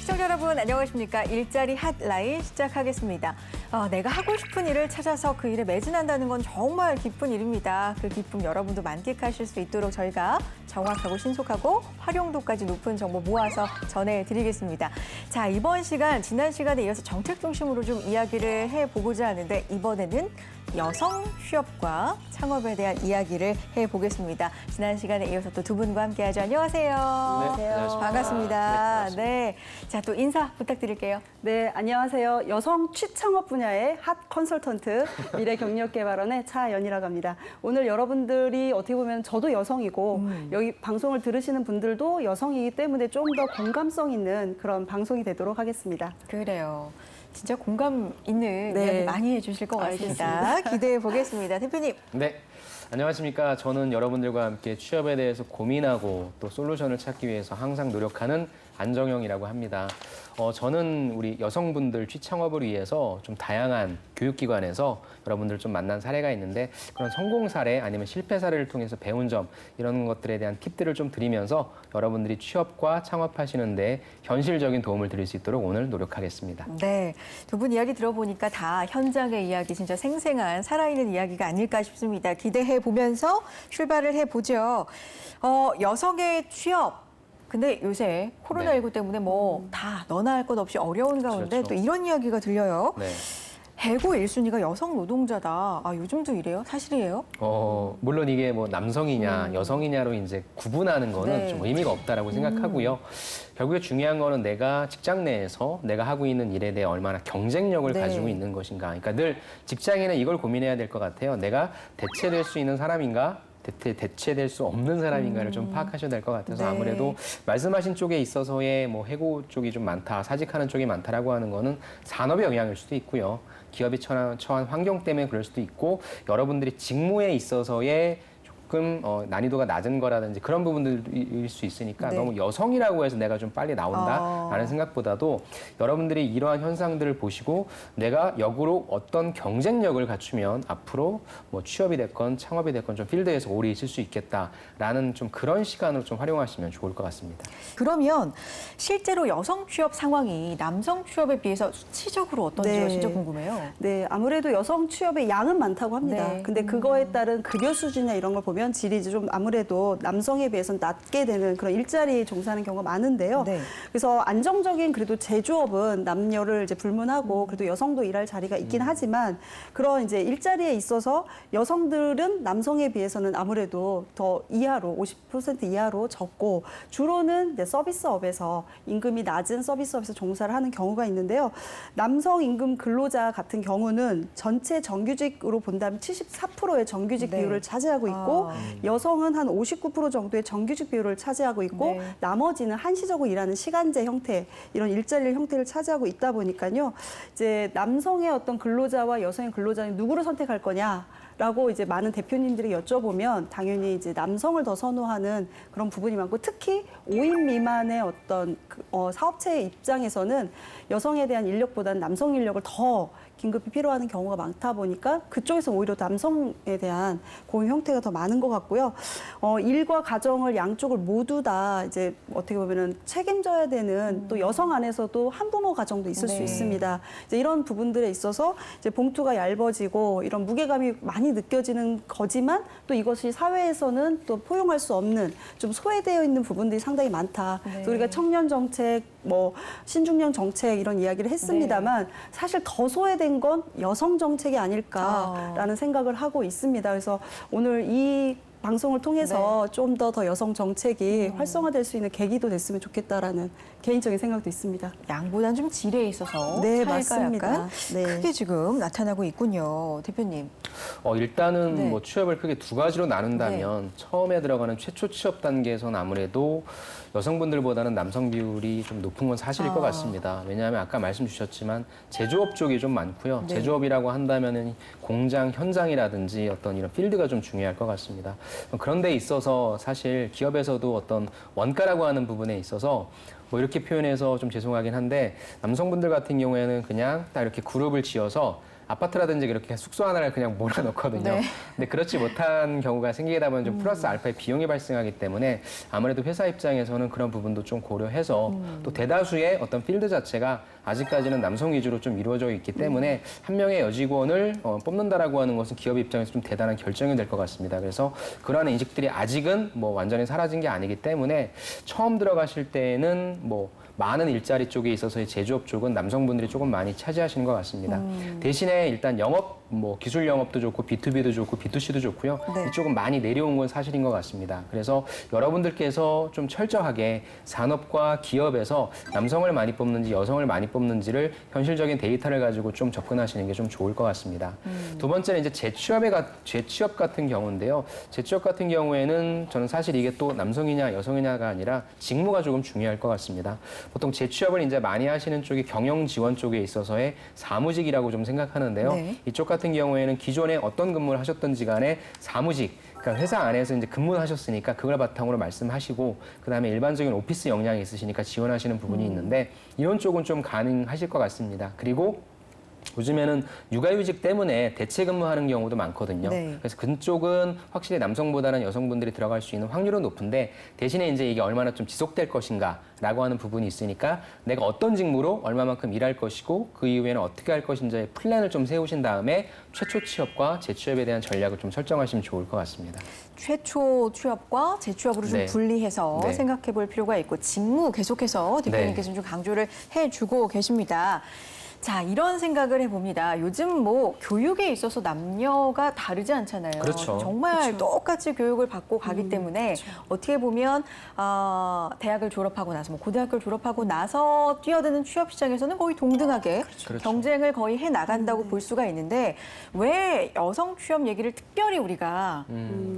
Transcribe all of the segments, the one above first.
시청자 여러분 안녕하십니까. 일자리 핫라인 시작하겠습니다. 내가 하고 싶은 일을 찾아서 그 일에 매진한다는 건 정말 기쁜 일입니다. 그 기쁨 여러분도 만끽하실 수 있도록 저희가 정확하고 신속하고 활용도까지 높은 정보 모아서 전해드리겠습니다. 자, 이번 시간 지난 시간에 이어서 정책 중심으로 좀 이야기를 해보고자 하는데 이번에는 여성 취업과 창업에 대한 이야기를 해보겠습니다. 지난 시간에 이어서 또 두 분과 함께하죠. 안녕하세요. 네, 안녕하십니까. 반갑습니다. 네, 자, 또 인사 부탁드릴게요. 네, 안녕하세요. 여성 취창업 분야의 핫 컨설턴트 미래경력개발원의 차연이라고 합니다. 오늘 여러분들이 어떻게 보면 저도 여성이고 여기 방송을 들으시는 분들도 여성이기 때문에 좀 더 공감성 있는 그런 방송이 되도록 하겠습니다. 그래요. 진짜 공감 있는 네. 이야기 많이 해주실 것 같습니다. 기대해 보겠습니다. 대표님. 네, 안녕하십니까. 저는 여러분들과 함께 취업에 대해서 고민하고 또 솔루션을 찾기 위해서 항상 노력하는 안정영이라고 합니다. 저는 우리 여성분들 취창업을 위해서 좀 다양한 교육기관에서 여러분들 좀 만난 사례가 있는데 그런 성공 사례 아니면 실패 사례를 통해서 배운 점 이런 것들에 대한 팁들을 좀 드리면서 여러분들이 취업과 창업하시는 데 현실적인 도움을 드릴 수 있도록 오늘 노력하겠습니다. 네, 두 분 이야기 들어보니까 다 현장의 이야기, 진짜 생생한 살아있는 이야기가 아닐까 싶습니다. 기대해 보면서 출발을 해보죠. 여성의 취업. 근데 요새 코로나19 때문에 뭐 다 너나 할 것 없이 어려운 가운데 그렇죠. 또 이런 이야기가 들려요. 네. 해고 1순위가 여성 노동자다. 요즘도 이래요? 사실이에요? 물론 이게 뭐 남성이냐 여성이냐로 이제 구분하는 거는 네. 좀 의미가 없다라고 생각하고요. 결국에 중요한 거는 내가 직장 내에서 내가 하고 있는 일에 대해 얼마나 경쟁력을 네. 가지고 있는 것인가. 그러니까 늘 직장인은 이걸 고민해야 될 것 같아요. 내가 대체될 수 있는 사람인가? 대체될 수 없는 사람인가를 좀 파악하셔야 될 것 같아서 네. 아무래도 말씀하신 쪽에 있어서의 뭐 해고 쪽이 좀 많다, 사직하는 쪽이 많다라고 하는 거는 산업의 영향일 수도 있고요. 기업이 처한 환경 때문에 그럴 수도 있고 여러분들이 직무에 있어서의 조금 난이도가 낮은 거라든지 그런 부분들일 수 있으니까 네. 너무 여성이라고 해서 내가 좀 빨리 나온다라는 생각보다도 여러분들이 이러한 현상들을 보시고 내가 역으로 어떤 경쟁력을 갖추면 앞으로 뭐 취업이 됐건 창업이 됐건 좀 필드에서 오래 있을 수 있겠다라는 좀 그런 시간으로 좀 활용하시면 좋을 것 같습니다. 그러면 실제로 여성 취업 상황이 남성 취업에 비해서 수치적으로 어떤지가 네. 진짜 궁금해요. 네, 아무래도 여성 취업의 양은 많다고 합니다. 네. 근데 그거에 따른 급여 수준이나 이런 걸 보면 질이 좀 아무래도 남성에 비해서는 낮게 되는 그런 일자리에 종사하는 경우가 많은데요. 네. 그래서 안정적인 그래도 제조업은 남녀를 이제 불문하고 그래도 여성도 일할 자리가 있긴 하지만 그런 이제 일자리에 있어서 여성들은 남성에 비해서는 아무래도 더 이하로 50% 이하로 적고 주로는 이제 서비스업에서 임금이 낮은 서비스업에서 종사를 하는 경우가 있는데요. 남성 임금 근로자 같은 경우는 전체 정규직으로 본다면 74%의 정규직 네. 비율을 차지하고 있고 여성은 한 59% 정도의 정규직 비율을 차지하고 있고 네. 나머지는 한시적으로 일하는 시간제 형태 이런 일자리 형태를 차지하고 있다 보니까요. 이제 남성의 어떤 근로자와 여성의 근로자는 누구를 선택할 거냐? 라고 이제 많은 대표님들이 여쭤보면 당연히 이제 남성을 더 선호하는 그런 부분이 많고 특히 5인 미만의 어떤 사업체의 입장에서는 여성에 대한 인력보다는 남성 인력을 더 긴급히 필요하는 경우가 많다 보니까 그쪽에서 오히려 남성에 대한 고용 형태가 더 많은 것 같고요. 일과 가정을 양쪽을 모두 다 이제 어떻게 보면은 책임져야 되는 또 여성 안에서도 한부모 가정도 있을 네. 수 있습니다. 이제 이런 부분들에 있어서 이제 봉투가 얇아지고 이런 무게감이 많이 느껴지는 거지만 또 이것이 사회에서는 또 포용할 수 없는 좀 소외되어 있는 부분들이 상당히 많다. 네. 그래서 우리가 청년 정책, 뭐 신중년 정책 이런 이야기를 했습니다만 네. 사실 더 소외된 건 여성 정책이 아닐까라는 생각을 하고 있습니다. 그래서 오늘 이 방송을 통해서 좀 더 여성 정책이 활성화될 수 있는 계기도 됐으면 좋겠다라는 개인적인 생각도 있습니다. 양보다는 좀 질에 있어서 네, 차이가 맞습니다. 약간 네. 크게 지금 나타나고 있군요. 대표님. 일단은 네. 뭐 취업을 크게 두 가지로 나눈다면 처음에 들어가는 최초 취업 단계에서는 아무래도 여성분들보다는 남성 비율이 좀 높은 건 사실일 것 같습니다. 왜냐하면 아까 말씀 주셨지만 제조업 쪽이 좀 많고요. 네. 제조업이라고 한다면은 공장 현장이라든지 어떤 이런 필드가 좀 중요할 것 같습니다. 그런 데 있어서 사실 기업에서도 어떤 원가라고 하는 부분에 있어서 뭐 이렇게 표현해서 좀 죄송하긴 한데 남성분들 같은 경우에는 그냥 딱 이렇게 그룹을 지어서 아파트라든지 이렇게 숙소 하나를 그냥 몰아넣거든요. 네. 근데 그렇지 못한 경우가 생기다 보면 좀 플러스 알파의 비용이 발생하기 때문에 아무래도 회사 입장에서는 그런 부분도 좀 고려해서 또 대다수의 어떤 필드 자체가 아직까지는 남성 위주로 좀 이루어져 있기 때문에 한 명의 여직원을 뽑는다라고 하는 것은 기업 입장에서 좀 대단한 결정이 될 것 같습니다. 그래서 그러한 인식들이 아직은 뭐 완전히 사라진 게 아니기 때문에 처음 들어가실 때는 뭐 많은 일자리 쪽에 있어서의 제조업 쪽은 남성분들이 조금 많이 차지하시는 것 같습니다. 대신에 일단 영업, 뭐 기술 영업도 좋고 B2B도 좋고 B2C도 좋고요. 네. 이쪽은 많이 내려온 건 사실인 것 같습니다. 그래서 여러분들께서 좀 철저하게 산업과 기업에서 남성을 많이 뽑는지 여성을 많이 뽑는지를 현실적인 데이터를 가지고 좀 접근하시는 게 좀 좋을 것 같습니다. 두 번째는 이제 재취업 같은 경우인데요. 재취업 같은 경우에는 저는 사실 이게 또 남성이냐 여성이냐가 아니라 직무가 조금 중요할 것 같습니다. 보통 재취업을 이제 많이 하시는 쪽이 경영 지원 쪽에 있어서의 사무직이라고 좀 생각하는데요. 네. 이쪽 같은 경우에는 기존에 어떤 근무를 하셨든지 간에 사무직, 그러니까 회사 안에서 이제 근무를 하셨으니까 그걸 바탕으로 말씀하시고 그다음에 일반적인 오피스 역량이 있으시니까 지원하시는 부분이 있는데 이런 쪽은 좀 가능하실 것 같습니다. 그리고 요즘에는 육아휴직 때문에 대체 근무하는 경우도 많거든요. 네. 그래서 그쪽은 확실히 남성보다는 여성분들이 들어갈 수 있는 확률은 높은데 대신에 이제 이게 얼마나 좀 지속될 것인가라고 하는 부분이 있으니까 내가 어떤 직무로 얼마만큼 일할 것이고 그 이후에는 어떻게 할 것인지의 플랜을 좀 세우신 다음에 최초 취업과 재취업에 대한 전략을 좀 설정하시면 좋을 것 같습니다. 최초 취업과 재취업으로 좀 네. 분리해서 네. 생각해 볼 필요가 있고 직무 계속해서 대표님께서 좀 강조를 해주고 계십니다. 자, 이런 생각을 해봅니다. 요즘 뭐 교육에 있어서 남녀가 다르지 않잖아요. 그렇죠. 정말 똑같이 교육을 받고 가기 때문에 어떻게 보면 대학을 졸업하고 나서 뭐 고등학교를 졸업하고 나서 뛰어드는 취업 시장에서는 거의 동등하게 그렇죠. 경쟁을 거의 해 나간다고 볼 수가 있는데 왜 여성 취업 얘기를 특별히 우리가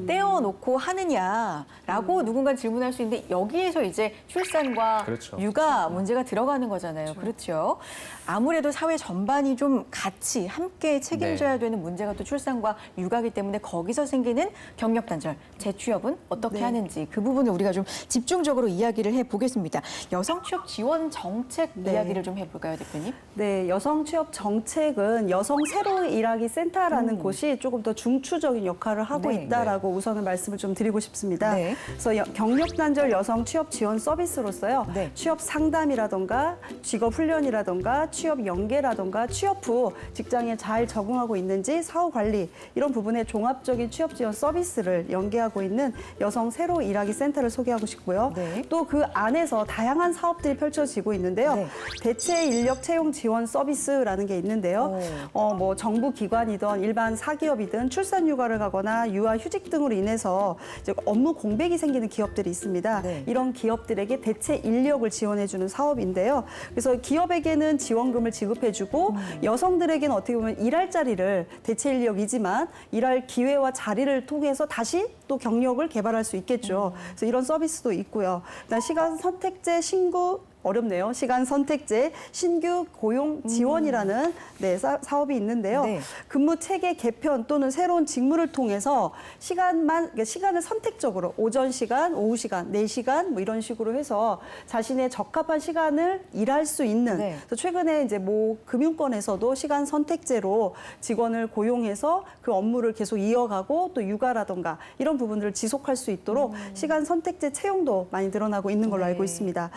떼어놓고 하느냐라고 누군가 질문할 수 있는데 여기에서 이제 출산과 그렇죠. 육아 문제가 들어가는 거잖아요. 그렇죠. 아무래도 사회 전반이 좀 같이 함께 책임져야 되는 문제가 또 출산과 육아이기 때문에 거기서 생기는 경력 단절, 재취업은 어떻게 네. 하는지 그 부분을 우리가 좀 집중적으로 이야기를 해보겠습니다. 여성 취업 지원 정책 네. 이야기를 좀 해볼까요, 대표님? 네, 여성 취업 정책은 여성 새로 일하기 센터라는 곳이 조금 더 중추적인 역할을 하고 네. 있다라고 우선은 말씀을 좀 드리고 싶습니다. 네. 그래서 경력 단절 여성 취업 지원 서비스로서요. 네. 취업 상담이라던가 직업 훈련이라던가 취업 연계라던가 취업 후 직장에 잘 적응하고 있는지 사후 관리 이런 부분에 종합적인 취업 지원 서비스를 연계하고 있는 여성 새로 일하기 센터를 소개하고 싶고요. 네. 또 그 안에서 다양한 사업들이 펼쳐지고 있는데요. 네. 대체 인력 채용 지원 서비스라는 게 있는데요. 뭐 정부 기관이든 일반 사기업이든 출산 휴가를 가거나 유아 휴직 등으로 인해서 이제 업무 공백이 생기는 기업들이 있습니다. 네. 이런 기업들에게 대체 인력을 지원해주는 사업인데요. 그래서 기업에게는 지원금을 지급해주고 여성들에게는 어떻게 보면 일할 자리를 대체 인력이지만 일할 기회와 자리를 통해서 다시 또 경력을 개발할 수 있겠죠. 그래서 이런 서비스도 있고요. 일단 시간 선택제 신고 어렵네요. 시간 선택제 신규 고용 지원이라는 사업이 있는데요. 네. 근무 체계 개편 또는 새로운 직무를 통해서 시간을 선택적으로 오전 시간, 오후 시간, 4시간 뭐 이런 식으로 해서 자신의 적합한 시간을 일할 수 있는. 네. 그래서 최근에 이제 뭐 금융권에서도 시간 선택제로 직원을 고용해서 그 업무를 계속 이어가고 또 육아라던가 이런 부분들을 지속할 수 있도록 시간 선택제 채용도 많이 늘어나고 있는 걸로 네. 알고 있습니다.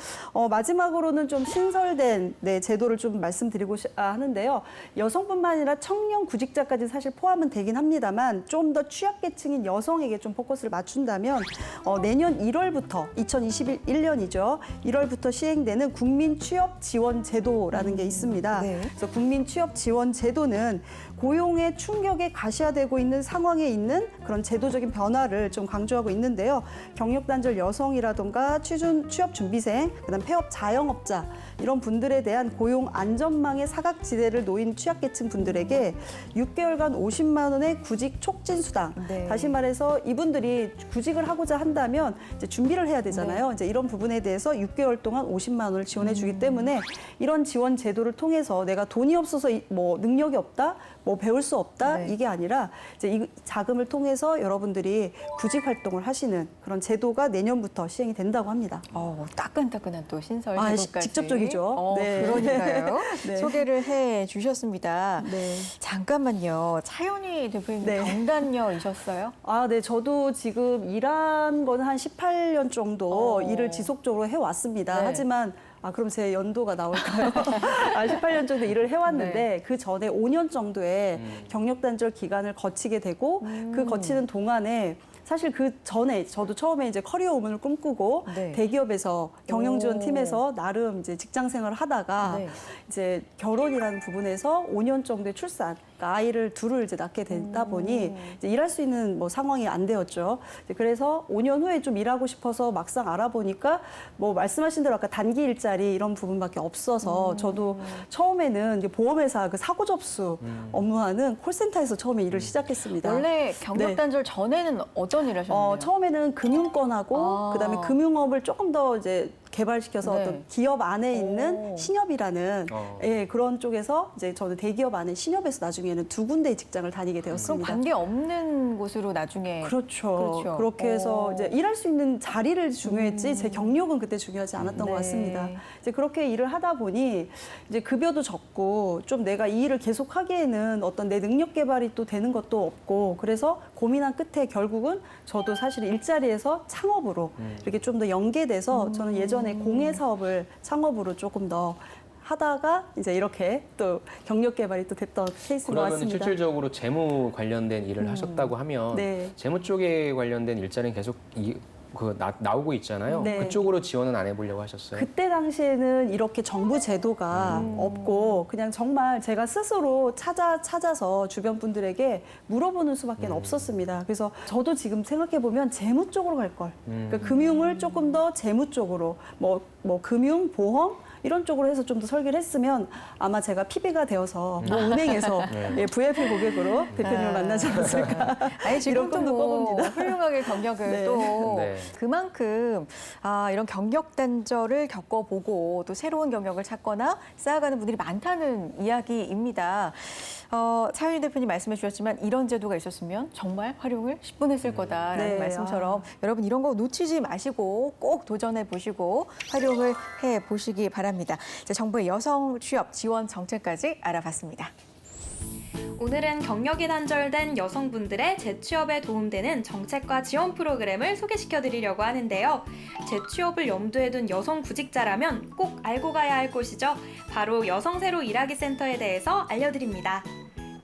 마지막으로는 좀 신설된 제도를 좀 말씀드리고 하는데요. 여성뿐만 아니라 청년 구직자까지 사실 포함은 되긴 합니다만 좀 더 취약계층인 여성에게 좀 포커스를 맞춘다면 내년 1월부터 2021년이죠. 1월부터 시행되는 국민취업지원제도라는 게 있습니다. 네. 그래서 국민취업지원제도는 고용의 충격에 가시화되고 있는 상황에 있는 그런 제도적인 변화를 좀 강조하고 있는데요. 경력단절 여성이라던가 취업준비생, 그다음 폐업 자영업자 이런 분들에 대한 고용 안전망의 사각지대를 놓인 취약계층 분들에게 6개월간 50만 원의 구직 촉진 수당. 네. 다시 말해서 이분들이 구직을 하고자 한다면 이제 준비를 해야 되잖아요. 이제 이런 부분에 대해서 6개월 동안 50만 원을 지원해 주기 때문에 이런 지원 제도를 통해서 내가 돈이 없어서 뭐 능력이 없다, 뭐 배울 수 없다 네. 이게 아니라 이제 이 자금을 통해서 여러분들이 구직 활동을 하시는 그런 제도가 내년부터 시행이 된다고 합니다. 따끈따끈한 또 신설 대구까지. 직접적이죠. 네. 그러니까요. 네. 소개를 해 주셨습니다. 네. 잠깐만요. 차윤희 대표님 네. 경단녀이셨어요? 아, 네. 저도 지금 일한 건 한 18년 정도 일을 지속적으로 해왔습니다. 네. 하지만 그럼 제 연도가 나올까요? 18년 정도 일을 해왔는데 네. 그 전에 5년 정도의 경력 단절 기간을 거치게 되고 그 거치는 동안에 사실 그 전에 저도 처음에 이제 커리어 우먼을 꿈꾸고 네. 대기업에서 경영 지원 오. 팀에서 나름 이제 직장 생활을 하다가 네. 이제 결혼이라는 부분에서 5년 정도의 출산, 그러니까 아이를 둘을 이제 낳게 되다 보니 이제 일할 수 있는 뭐 상황이 안 되었죠. 이제 그래서 5년 후에 좀 일하고 싶어서 막상 알아보니까 뭐 말씀하신 대로 아까 단기 일자리 이런 부분밖에 없어서 저도 처음에는 이제 보험회사 그 사고 접수 업무하는 콜센터에서 처음에 일을 시작했습니다. 원래 경력 네. 단절 전에는 어떤 일 하셨나요? 처음에는 금융권하고 그다음에 금융업을 조금 더 이제 개발시켜서 네. 어떤 기업 안에 있는 오. 신협이라는 예, 그런 쪽에서 이제 저는 대기업 안에 신협에서 나중에는 두 군데의 직장을 다니게 그럼 되었습니다. 관계 없는 곳으로 나중에 그렇죠. 그렇죠. 그렇게 해서 오. 이제 일할 수 있는 자리를 중요했지 제 경력은 그때 중요하지 않았던 네. 것 같습니다. 이제 그렇게 일을 하다 보니 이제 급여도 적고 좀 내가 이 일을 계속 하기에는 어떤 내 능력 개발이 또 되는 것도 없고 그래서 고민한 끝에 결국은 저도 사실 일자리에서 창업으로 이렇게 좀 더 연계돼서 저는 예전에 공예 사업을 창업으로 조금 더 하다가 이제 이렇게 또 경력 개발이 또 됐던 케이스인 것 그러면 같습니다. 실질적으로 재무 관련된 일을 하셨다고 하면 네. 재무 쪽에 관련된 일자리는 계속 나오고 있잖아요. 네. 그쪽으로 지원은 안 해보려고 하셨어요? 그때 당시에는 이렇게 정부 제도가 없고 그냥 정말 제가 스스로 찾아서 주변 분들에게 물어보는 수밖에 없었습니다. 그래서 저도 지금 생각해 보면 재무 쪽으로 갈 걸. 그러니까 금융을 조금 더 재무 쪽으로 뭐 금융, 보험 이런 쪽으로 해서 좀 더 설계를 했으면 아마 제가 PB가 되어서 뭐 은행에서 예, VIP 고객으로 대표님을 만나지 않았을까. 아니 지금 이런 꿈도 또 꿔봅니다. 훌륭하게 경력을 네. 또 네. 그만큼 이런 경력 단절을 겪어보고 또 새로운 경력을 찾거나 쌓아가는 분들이 많다는 이야기입니다. 차윤희 대표님 말씀해 주셨지만 이런 제도가 있었으면 정말 활용을 10분 했을 거다라는 네. 말씀처럼 여러분 이런 거 놓치지 마시고 꼭 도전해 보시고 활용을 해 보시기 바랍니다. 자, 정부의 여성 취업 지원 정책까지 알아봤습니다. 오늘은 경력이 단절된 여성분들의 재취업에 도움되는 정책과 지원 프로그램을 소개시켜 드리려고 하는데요. 재취업을 염두에 둔 여성 구직자라면 꼭 알고 가야 할 곳이죠. 바로 여성세로 일하기 센터에 대해서 알려드립니다.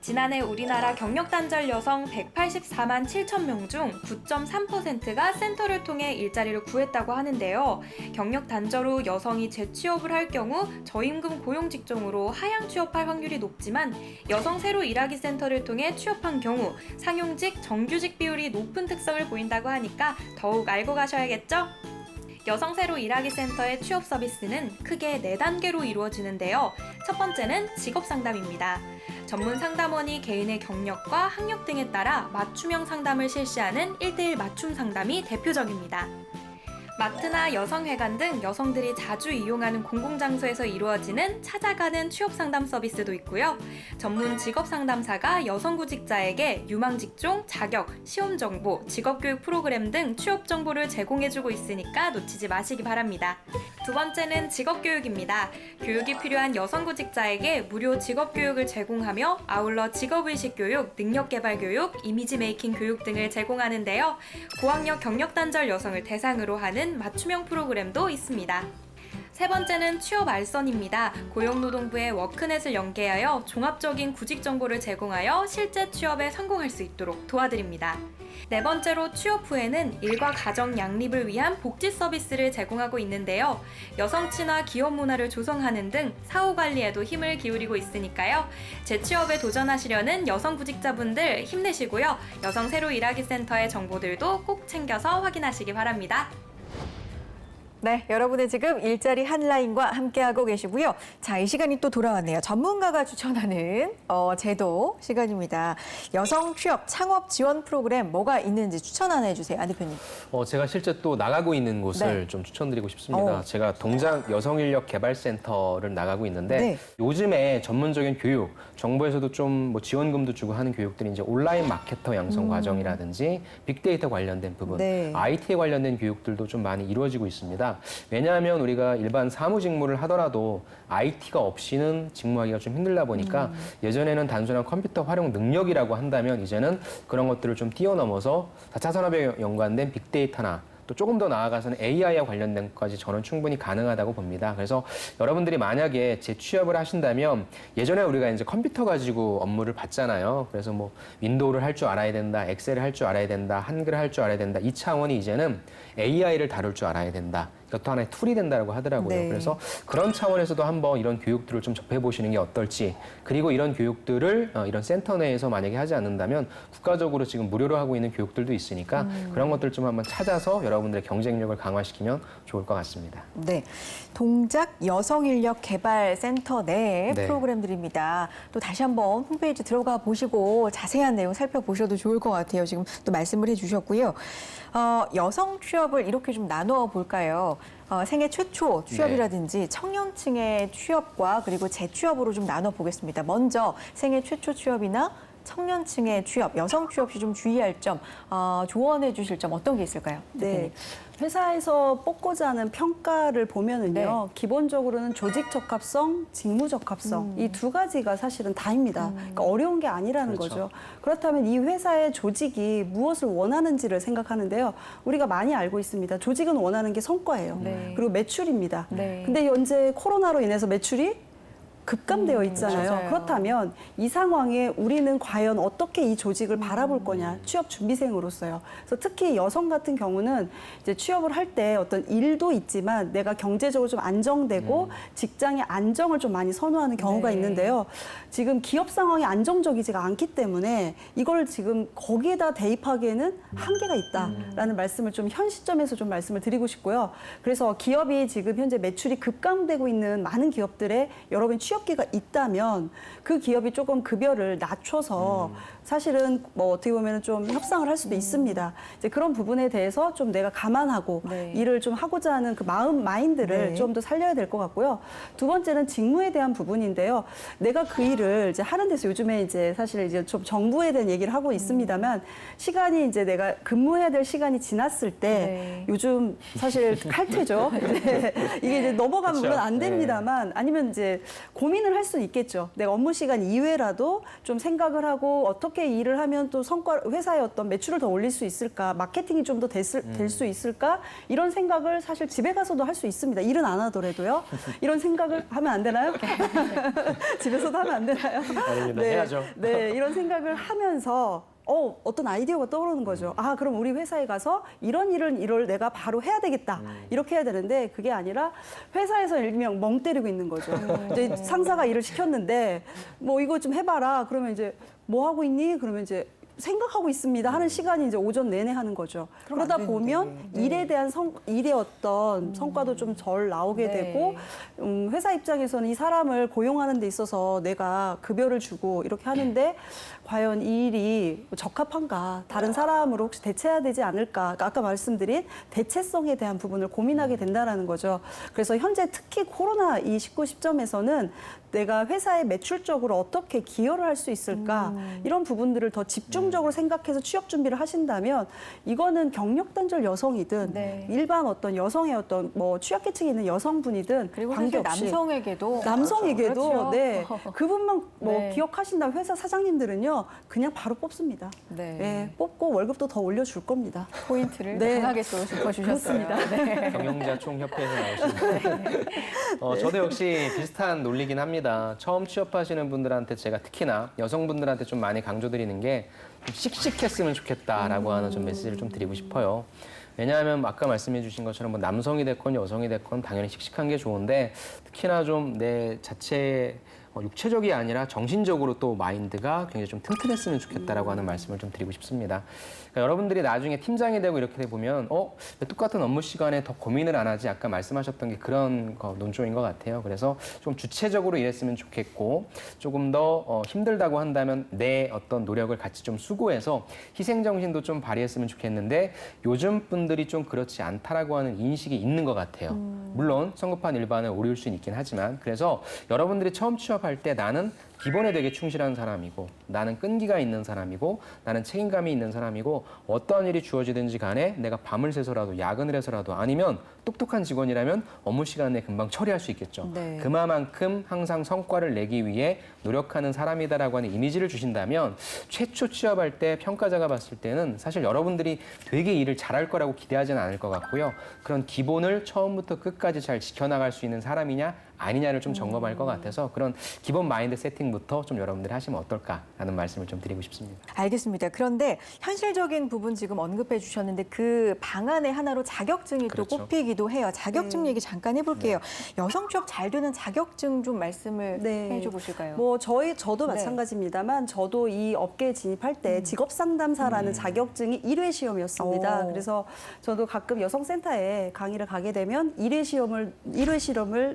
지난해 우리나라 경력 단절 여성 184만 7천 명 중 9.3%가 센터를 통해 일자리를 구했다고 하는데요. 경력 단절 후 여성이 재취업을 할 경우 저임금 고용 직종으로 하향 취업할 확률이 높지만 여성 새로 일하기 센터를 통해 취업한 경우 상용직, 정규직 비율이 높은 특성을 보인다고 하니까 더욱 알고 가셔야겠죠? 여성 새로 일하기 센터의 취업 서비스는 크게 4단계로 이루어지는데요. 첫 번째는 직업 상담입니다. 전문 상담원이 개인의 경력과 학력 등에 따라 맞춤형 상담을 실시하는 1:1 맞춤 상담이 대표적입니다. 마트나 여성회관 등 여성들이 자주 이용하는 공공장소에서 이루어지는 찾아가는 취업상담 서비스도 있고요. 전문 직업상담사가 여성구직자에게 유망직종, 자격, 시험정보, 직업교육 프로그램 등 취업정보를 제공해주고 있으니까 놓치지 마시기 바랍니다. 두 번째는 직업교육입니다. 교육이 필요한 여성구직자에게 무료 직업교육을 제공하며 아울러 직업의식 교육, 능력개발 교육, 이미지 메이킹 교육 등을 제공하는데요. 고학력 경력단절 여성을 대상으로 하는 맞춤형 프로그램도 있습니다. 세 번째는 취업 알선입니다. 고용노동부의 워크넷을 연계하여 종합적인 구직 정보를 제공하여 실제 취업에 성공할 수 있도록 도와드립니다. 네 번째로 취업 후에는 일과 가정 양립을 위한 복지 서비스를 제공하고 있는데요. 여성 친화 기업 문화를 조성하는 등 사후 관리에도 힘을 기울이고 있으니까요. 재취업에 도전하시려는 여성 구직자분들 힘내시고요. 여성 새로 일하기 센터의 정보들도 꼭 챙겨서 확인하시기 바랍니다. 네, 여러분의 지금 일자리 한라인과 함께하고 계시고요. 자, 이 시간이 또 돌아왔네요. 전문가가 추천하는 제도 시간입니다. 여성 취업 창업 지원 프로그램 뭐가 있는지 추천 하나 해주세요, 안 대표님. 제가 실제 또 나가고 있는 곳을 네. 좀 추천드리고 싶습니다. 제가 동장 여성인력개발센터를 나가고 있는데 네. 요즘에 전문적인 교육, 정부에서도 좀 뭐 지원금도 주고 하는 교육들이 이제 온라인 마케터 양성 과정이라든지 빅데이터 관련된 부분, 네. IT에 관련된 교육들도 좀 많이 이루어지고 있습니다. 같습니다. 왜냐하면 우리가 일반 사무 직무를 하더라도 IT가 없이는 직무하기가 좀 힘들다 보니까 예전에는 단순한 컴퓨터 활용 능력이라고 한다면 이제는 그런 것들을 좀 뛰어넘어서 4차 산업에 연관된 빅데이터나 또 조금 더 나아가서는 AI와 관련된 것까지 저는 충분히 가능하다고 봅니다. 그래서 여러분들이 만약에 재취업을 하신다면 예전에 우리가 이제 컴퓨터 가지고 업무를 봤잖아요. 그래서 뭐 윈도우를 할 줄 알아야 된다, 엑셀을 할 줄 알아야 된다, 한글을 할 줄 알아야 된다. 이 차원이 이제는 AI를 다룰 줄 알아야 된다. 이것도 하나의 툴이 된다고 하더라고요. 네. 그래서 그런 차원에서도 한번 이런 교육들을 좀 접해보시는 게 어떨지. 그리고 이런 교육들을 이런 센터 내에서 만약에 하지 않는다면 국가적으로 지금 무료로 하고 있는 교육들도 있으니까 그런 것들 좀 한번 찾아서 여러분들의 경쟁력을 강화시키면 좋을 것 같습니다. 네, 동작 여성인력개발센터 내 네. 프로그램들입니다. 또 다시 한번 홈페이지 들어가 보시고 자세한 내용 살펴보셔도 좋을 것 같아요. 지금 또 말씀을 해주셨고요. 여성 취업을 이렇게 좀 나누어 볼까요? 생애 최초 취업이라든지 청년층의 취업과 그리고 재취업으로 좀 나눠 보겠습니다. 먼저 생애 최초 취업이나 청년층의 취업, 여성 취업 시 좀 주의할 점, 조언해 주실 점 어떤 게 있을까요? 네. 회사에서 뽑고자 하는 평가를 보면은요, 네. 기본적으로는 조직 적합성, 직무 적합성, 이 두 가지가 사실은 다입니다. 그러니까 어려운 게 아니라는 그렇죠. 거죠. 그렇다면 이 회사의 조직이 무엇을 원하는지를 생각하는데요. 우리가 많이 알고 있습니다. 조직은 원하는 게 성과예요. 네. 그리고 매출입니다. 네. 근데 현재 코로나로 인해서 매출이 급감되어 있잖아요. 맞아요. 그렇다면 이 상황에 우리는 과연 어떻게 이 조직을 바라볼 거냐, 취업 준비생으로서요. 그래서 특히 여성 같은 경우는 이제 취업을 할 때 어떤 일도 있지만 내가 경제적으로 좀 안정되고 직장의 안정을 좀 많이 선호하는 경우가 네. 있는데요. 지금 기업 상황이 안정적이지가 않기 때문에 이걸 지금 거기에다 대입하기에는 한계가 있다라는 말씀을 좀 현 시점에서 좀 말씀을 드리고 싶고요. 그래서 기업이 지금 현재 매출이 급감되고 있는 많은 기업들의 여러분 취업기가 있다면 그 기업이 조금 급여를 낮춰서 사실은 뭐 어떻게 보면 좀 협상을 할 수도 있습니다. 이제 그런 부분에 대해서 좀 내가 감안하고 네. 일을 좀 하고자 하는 그 마인드를 네. 좀 더 살려야 될 것 같고요. 두 번째는 직무에 대한 부분인데요. 내가 그 일을 이제 하는 데서 요즘에 이제 사실 이제 좀 정부에 대한 얘기를 하고 있습니다만 시간이 이제 내가 근무해야 될 시간이 지났을 때 네. 요즘 사실 칼퇴죠. 이제 이게 이제 넘어가면 그쵸. 물론 안 됩니다만 아니면 이제 고민을 할 수는 있겠죠. 내가 업무 시간 이외라도 좀 생각을 하고 어떻게 일을 하면 또 회사의 어떤 매출을 더 올릴 수 있을까, 마케팅이 좀 더 될 수 있을까 이런 생각을 사실 집에 가서도 할 수 있습니다. 일은 안 하더라도요. 이런 생각을 하면 안 되나요? 집에서도 하면 안 되나요? 아닙니다. 해야죠. 네, 이런 생각을 하면서 어떤 아이디어가 떠오르는 거죠. 아, 그럼 우리 회사에 가서 이럴 내가 바로 해야 되겠다. 이렇게 해야 되는데 그게 아니라 회사에서 일명 멍 때리고 있는 거죠. 이제 상사가 일을 시켰는데 뭐 이거 좀 해봐라. 그러면 이제 뭐 하고 있니? 그러면 이제 생각하고 있습니다 하는 시간이 이제 오전 내내 하는 거죠. 그럼 안 그러다 되는데. 보면 네. 일에 대한 일의 어떤 성과도 좀 덜 나오게 네. 되고 회사 입장에서는 이 사람을 고용하는 데 있어서 내가 급여를 주고 이렇게 하는데 과연 이 일이 적합한가, 다른 사람으로 혹시 대체해야 되지 않을까, 그러니까 아까 말씀드린 대체성에 대한 부분을 고민하게 된다라는 거죠. 그래서 현재 특히 코로나19 시점에서는 내가 회사에 매출적으로 어떻게 기여를 할 수 있을까, 이런 부분들을 더 집중적으로 생각해서 취업 준비를 하신다면 이거는 경력 단절 여성이든 네. 일반 어떤 여성의 어떤 뭐 취약계층에 있는 여성분이든 그리고 사실 관계없이 남성에게도 남성에게도 그렇죠. 네 그분만 뭐 네. 기억하신다면 회사 사장님들은요 그냥 바로 뽑습니다. 네. 네, 뽑고 월급도 더 올려줄 겁니다. 포인트를 네. 강하게 또 짚어주셨어요. 네. 경영자 총협회에서 나오신 저도 역시 비슷한 논리긴 합니다. 처음 취업하시는 분들한테 제가 특히나 여성분들한테 좀 많이 강조드리는 게 좀 씩씩했으면 좋겠다라고 하는 좀 메시지를 좀 드리고 싶어요. 왜냐하면 아까 말씀해 주신 것처럼 뭐 남성이 됐건 여성이 됐건 당연히 씩씩한 게 좋은데 특히나 좀 내 자체 육체적이 아니라 정신적으로 또 마인드가 굉장히 좀 튼튼했으면 좋겠다라고 하는 말씀을 좀 드리고 싶습니다. 그러니까 여러분들이 나중에 팀장이 되고 이렇게 보면 왜 똑같은 업무 시간에 더 고민을 안 하지? 아까 말씀하셨던 게 그런 논조인 것 같아요. 그래서 좀 주체적으로 일했으면 좋겠고 조금 더 힘들다고 한다면 내 어떤 노력을 같이 좀 수고해서 희생정신도 좀 발휘했으면 좋겠는데 요즘 분들이 좀 그렇지 않다라고 하는 인식이 있는 것 같아요. 물론 성급한 일반을 오리울 수는 있긴 하지만 그래서 여러분들이 처음 취업할 때 나는 기본에 되게 충실한 사람이고 나는 끈기가 있는 사람이고 나는 책임감이 있는 사람이고 어떤 일이 주어지든지 간에 내가 밤을 새서라도 야근을 해서라도 아니면 똑똑한 직원이라면 업무 시간 내에 금방 처리할 수 있겠죠. 네. 그만큼 항상 성과를 내기 위해 노력하는 사람이다라고 하는 이미지를 주신다면 최초 취업할 때 평가자가 봤을 때는 사실 여러분들이 되게 일을 잘할 거라고 기대하지는 않을 것 같고요. 그런 기본을 처음부터 끝까지 잘 지켜나갈 수 있는 사람이냐 아니냐를 좀 점검할 것 같아서 그런 기본 마인드 세팅부터 좀 여러분들이 하시면 어떨까라는 말씀을 좀 드리고 싶습니다. 알겠습니다. 그런데 현실적인 부분 지금 언급해 주셨는데 그 방안의 하나로 자격증이 또 그렇죠. 꼽히기도 해요. 자격증 네. 얘기 잠깐 해볼게요. 여성 취업 잘 되는 자격증 좀 말씀을 네. 해줘 보실까요? 뭐 저도 네. 마찬가지입니다만 저도 이 업계에 진입할 때 직업 상담사라는 자격증이 1회 시험이었습니다. 오. 그래서 저도 가끔 여성센터에 강의를 가게 되면 1회 시험을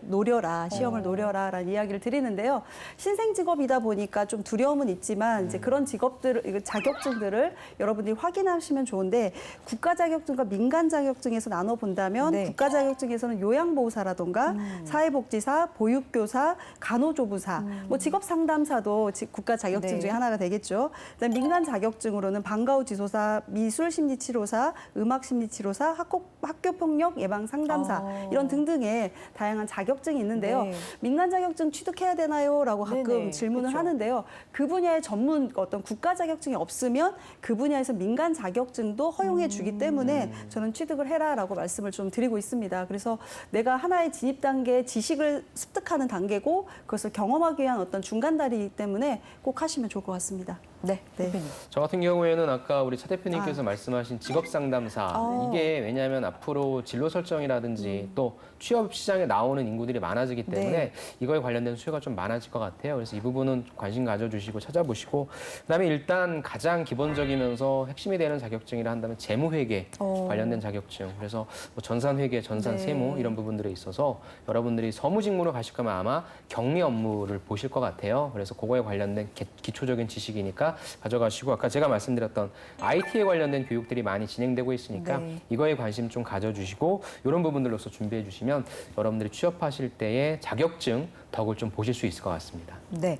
노려라, 시험을 노려라라는 이야기를 드리는데요. 신생 직업이다 보니까 좀 두려움은 있지만 이제 그런 자격증들을 여러분들이 확인하시면 좋은데 국가 자격증과 민간 자격증에서 나눠 본다면 네. 국가 자격증에서는 요양보호사라던가 사회복지사, 보육교사, 간호조무사, 뭐 직업 상담사도 국가 자격증 네. 중에 하나가 되겠죠. 그다음 민간 자격증으로는 방과후 지도사, 미술 심리치료사, 음악 심리치료사, 학교폭력 예방 상담사 이런 등등의 다양한 자격증이 있는데요. 네. 민간 자격증 취득해야 되나요?라고 가끔 네네. 질문을 그렇죠. 하는데요. 그 분야의 전문 어떤 국가 자격증이 없으면 그 분야에서 민간 자격증도 허용해 주기 때문에 저는 취득을 해라라고 말씀을 좀 드리고 있습니다. 그래서 내가 하나의 진입 단계, 지식을 습득하는 단계고 그것을 경험하기 위한 어떤 중간 다리이기 때문에 꼭 하시면 좋을 것 같습니다. 네, 네. 대표님. 저 같은 경우에는 아까 우리 차 대표님께서 말씀하신 직업 상담사 이게 왜냐하면 앞으로 진로 설정이라든지 또 취업 시장에 나오는 인구들이 많아지기 때문에 네. 이거에 관련된 수요가 좀 많아질 것 같아요. 그래서 이 부분은 관심 가져주시고 찾아보시고 그다음에 일단 가장 기본적이면서 핵심이 되는 자격증이라 한다면 재무회계 관련된 자격증. 그래서 뭐 전산회계, 네. 전산세무 이런 부분들에 있어서 여러분들이 서무직무로 가실 거면 아마 격리 업무를 보실 것 같아요. 그래서 그거에 관련된 기초적인 지식이니까 가져가시고 아까 제가 말씀드렸던 IT에 관련된 교육들이 많이 진행되고 있으니까 네. 이거에 관심 좀 가져주시고 이런 부분들로서 준비해 주시면 여러분들이 취업하실 때의 자격증 덕을 좀 보실 수 있을 것 같습니다. 네.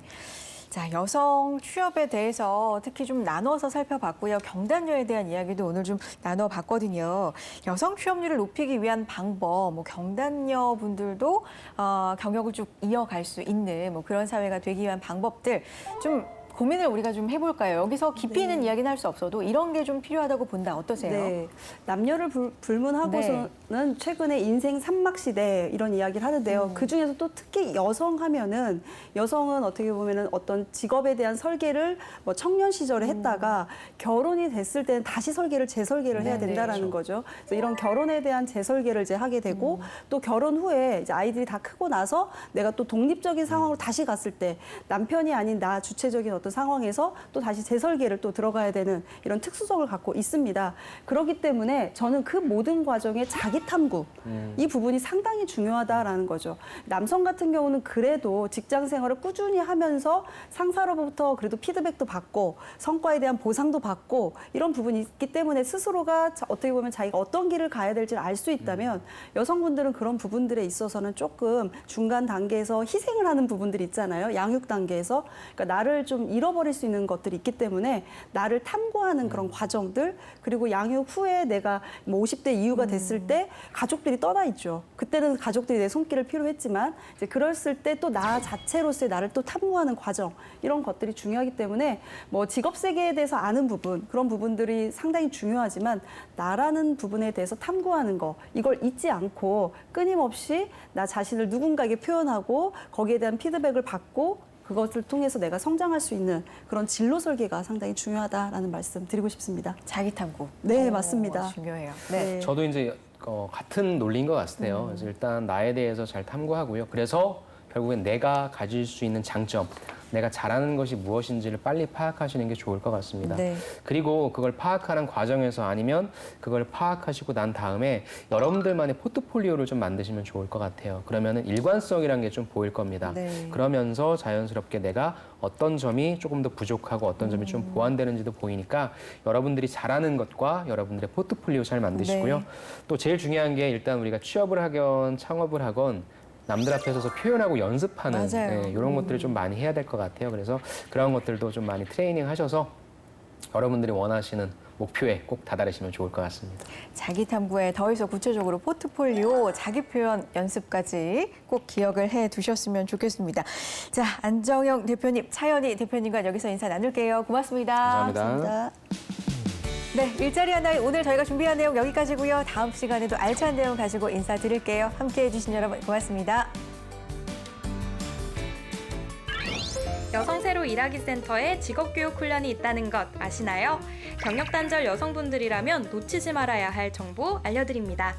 자, 여성 취업에 대해서 특히 좀 나눠서 살펴봤고요. 경단녀에 대한 이야기도 오늘 좀 나눠봤거든요. 여성 취업률을 높이기 위한 방법, 뭐 경단녀 분들도 경력을 쭉 이어갈 수 있는 뭐 그런 사회가 되기 위한 방법들 좀 고민을 우리가 좀 해볼까요? 여기서 깊이 있는 이야기는 할 수 없어도 이런 게 좀 필요하다고 본다. 어떠세요? 네. 남녀를 불문하고서는 최근에 인생 산막 시대 이런 이야기를 하는데요. 그중에서 또 특히 여성 하면은 여성은 어떻게 보면은 어떤 직업에 대한 설계를 뭐 청년 시절에 했다가 결혼이 됐을 때는 다시 재설계를 해야 네, 된다라는 거죠. 그래서 이런 결혼에 대한 재설계를 이제 하게 되고 또 결혼 후에 이제 아이들이 다 크고 나서 내가 또 독립적인 상황으로 다시 갔을 때 남편이 아닌 나 주체적인 어떤 상황에서 또 다시 재설계를 또 들어가야 되는 이런 특수성을 갖고 있습니다. 그렇기 때문에 저는 그 모든 과정에 자기 탐구 이 부분이 상당히 중요하다라는 거죠. 남성 같은 경우는 그래도 직장 생활을 꾸준히 하면서 상사로부터 그래도 피드백도 받고 성과에 대한 보상도 받고 이런 부분이 있기 때문에 스스로가 어떻게 보면 자기가 어떤 길을 가야 될지를 알 수 있다면 여성분들은 그런 부분들에 있어서는 조금 중간 단계에서 희생을 하는 부분들이 있잖아요. 양육 단계에서. 그러니까 나를 좀 잃어버릴 수 있는 것들이 있기 때문에 나를 탐구하는 그런 과정들 그리고 양육 후에 내가 뭐 50대 이후가 됐을 때 가족들이 떠나 있죠. 그때는 가족들이 내 손길을 필요했지만 이제 그랬을 때 또 나 자체로서의 나를 또 탐구하는 과정 이런 것들이 중요하기 때문에 뭐 직업 세계에 대해서 아는 부분 그런 부분들이 상당히 중요하지만 나라는 부분에 대해서 탐구하는 거 이걸 잊지 않고 끊임없이 나 자신을 누군가에게 표현하고 거기에 대한 피드백을 받고 그것을 통해서 내가 성장할 수 있는 그런 진로 설계가 상당히 중요하다라는 말씀 드리고 싶습니다. 자기 탐구. 네, 맞습니다. 중요해요. 네. 저도 이제 같은 논리인 것 같아요. 그래서 일단 나에 대해서 잘 탐구하고요. 그래서 결국엔 내가 가질 수 있는 장점, 내가 잘하는 것이 무엇인지를 빨리 파악하시는 게 좋을 것 같습니다. 네. 그리고 그걸 파악하는 과정에서 아니면 그걸 파악하시고 난 다음에 여러분들만의 포트폴리오를 좀 만드시면 좋을 것 같아요. 그러면은 일관성이라는 게 좀 보일 겁니다. 네. 그러면서 자연스럽게 내가 어떤 점이 조금 더 부족하고 어떤 점이 좀 보완되는지도 보이니까 여러분들이 잘하는 것과 여러분들의 포트폴리오 잘 만드시고요. 네. 또 제일 중요한 게 일단 우리가 취업을 하건 창업을 하건 남들 앞에서 표현하고 연습하는 맞아요. 이런 것들을 좀 많이 해야 될 것 같아요. 그래서 그런 것들도 좀 많이 트레이닝 하셔서 여러분들이 원하시는 목표에 꼭 다다르시면 좋을 것 같습니다. 자기 탐구에 더해서 구체적으로 포트폴리오, 자기 표현 연습까지 꼭 기억을 해 두셨으면 좋겠습니다. 자, 안정영 대표님, 차연희 대표님과 여기서 인사 나눌게요. 고맙습니다. 감사합니다. 네, 일자리 하나에 오늘 저희가 준비한 내용 여기까지고요. 다음 시간에도 알찬 내용 가지고 인사드릴게요. 함께해 주신 여러분 고맙습니다. 여성세로 일하기 센터에 직업교육 훈련이 있다는 것 아시나요? 경력단절 여성분들이라면 놓치지 말아야 할 정보 알려드립니다.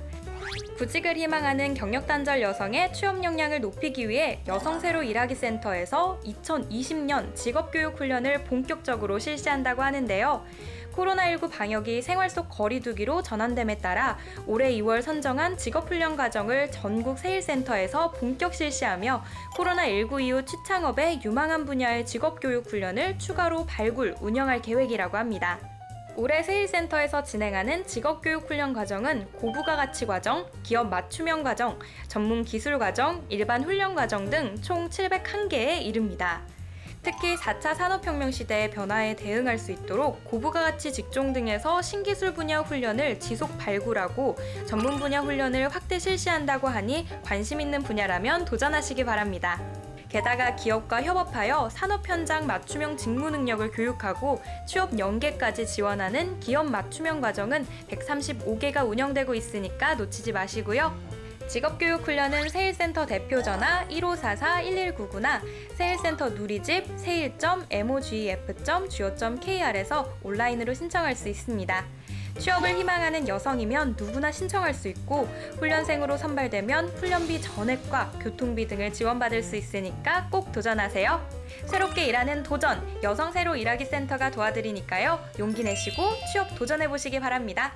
구직을 희망하는 경력단절 여성의 취업 역량을 높이기 위해 여성세로 일하기 센터에서 2020년 직업교육 훈련을 본격적으로 실시한다고 하는데요. 코로나19 방역이 생활 속 거리두기로 전환됨에 따라 올해 2월 선정한 직업훈련 과정을 전국 세일센터에서 본격 실시하며 코로나19 이후 취창업에 유망한 분야의 직업교육 훈련을 추가로 발굴, 운영할 계획이라고 합니다. 올해 세일센터에서 진행하는 직업교육 훈련 과정은 고부가 가치 과정, 기업 맞춤형 과정, 전문 기술 과정, 일반 훈련 과정 등 총 701개에 이릅니다. 특히 4차 산업혁명 시대의 변화에 대응할 수 있도록 고부가 가치 직종 등에서 신기술 분야 훈련을 지속 발굴하고 전문 분야 훈련을 확대 실시한다고 하니 관심 있는 분야라면 도전하시기 바랍니다. 게다가 기업과 협업하여 산업 현장 맞춤형 직무 능력을 교육하고 취업 연계까지 지원하는 기업 맞춤형 과정은 135개가 운영되고 있으니까 놓치지 마시고요. 직업교육 훈련은 세일센터 대표 전화 1544-1199나 세일센터 누리집 seil.mogef.go.kr에서 온라인으로 신청할 수 있습니다. 취업을 희망하는 여성이면 누구나 신청할 수 있고 훈련생으로 선발되면 훈련비 전액과 교통비 등을 지원받을 수 있으니까 꼭 도전하세요. 새롭게 일하는 도전, 여성세로 일하기 센터가 도와드리니까요. 용기 내시고 취업 도전해보시기 바랍니다.